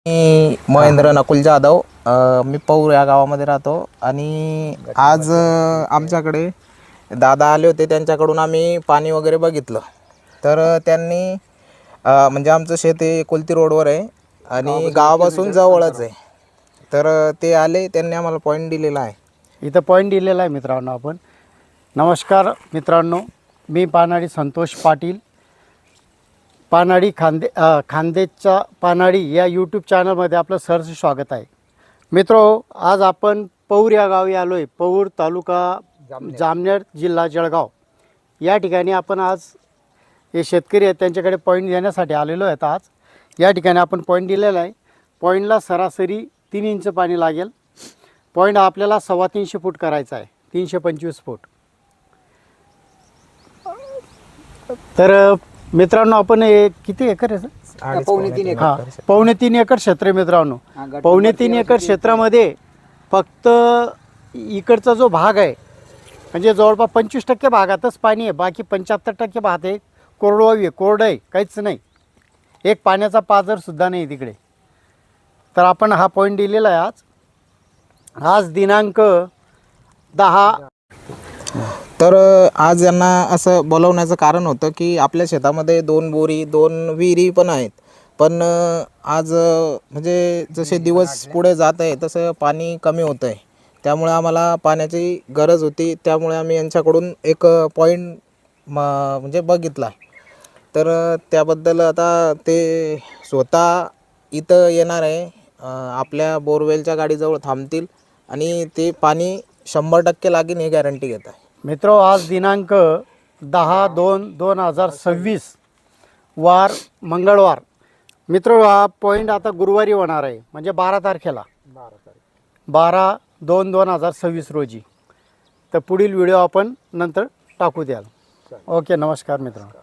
मी महेंद्र नकुल जाधव, मी पौर या गावामध्ये राहतो आणि आज आमच्याकडे दादा आले होते. त्यांच्याकडून आम्ही पाणी वगैरे बघितलं. तर त्यांनी म्हणजे आमचं शेत हे कोलती रोडवर आहे आणि गावापासून जवळच आहे. तर ते आले, त्यांनी आम्हाला पॉईंट दिलेला आहे. इथं पॉईंट दिलेला आहे मित्रांनो. आपण नमस्कार मित्रांनो, मी पानाडी संतोष पाटील, पानाडी खानदेशचा पानाडी या यूट्यूब चॅनलमध्ये आपलं सहर्ष स्वागत आहे. मित्रो, आज आपण पौर या गावी आलो आहे. पौर तालुका जामनेर जिल्हा जळगाव या ठिकाणी आपण आज हे शेतकरी आहेत त्यांच्याकडे पॉईंट देण्यासाठी आलेलो आहेत. आज या ठिकाणी आपण पॉईंट दिलेला आहे. पॉईंटला सरासरी 3 इंच पाणी लागेल. पॉईंट आपल्याला 350 फूट करायचा आहे, 325 फूट. तर मित्रांनो, आपण हे किती एकर आहे? पावणे 3 एकर. हां, पावणे 3 एकर क्षेत्र आहे मित्रांनो. पावणे 3 एकर क्षेत्रामध्ये फक्त इकडचा जो भाग आहे म्हणजे जवळपास 25% भागातच पाणी आहे. बाकी 75% भाग आहे कोरडवाहू आहे, कोरडं आहे, काहीच नाही. एक पाण्याचा पाझरसुद्धा नाही तिकडे. तर आपण हा पॉईंट दिलेला आहे. आज दिनांक 10. तर आज यांना असं बोलवण्याचं कारण होतं की आपल्या शेतामध्ये 2 बोरी 2 विहिरी पण आहेत. पण आज म्हणजे जसे दिवस पुढे जात आहे तसं पाणी कमी होतं आहे. त्यामुळे आम्हाला पाण्याची गरज होती. त्यामुळे आम्ही यांच्याकडून एक पॉईंट म्हणजे बघितला. तर त्याबद्दल आता ते स्वतः इथं येणार आहे, आपल्या बोरवेलच्या गाडीजवळ थांबतील आणि ते पाणी 100% लागेल ही गॅरंटी घेत आहे. मित्रो, आज दिनांक 10/2/2026 वार मंगळवार. मित्रो, हा पॉईंट आता गुरुवारी होणार आहे, म्हणजे 12 तारखेला, 12/2/2026 रोजी. तर पुढील व्हिडिओ आपण नंतर टाकू द्याल. ओके, नमस्कार मित्रांनो.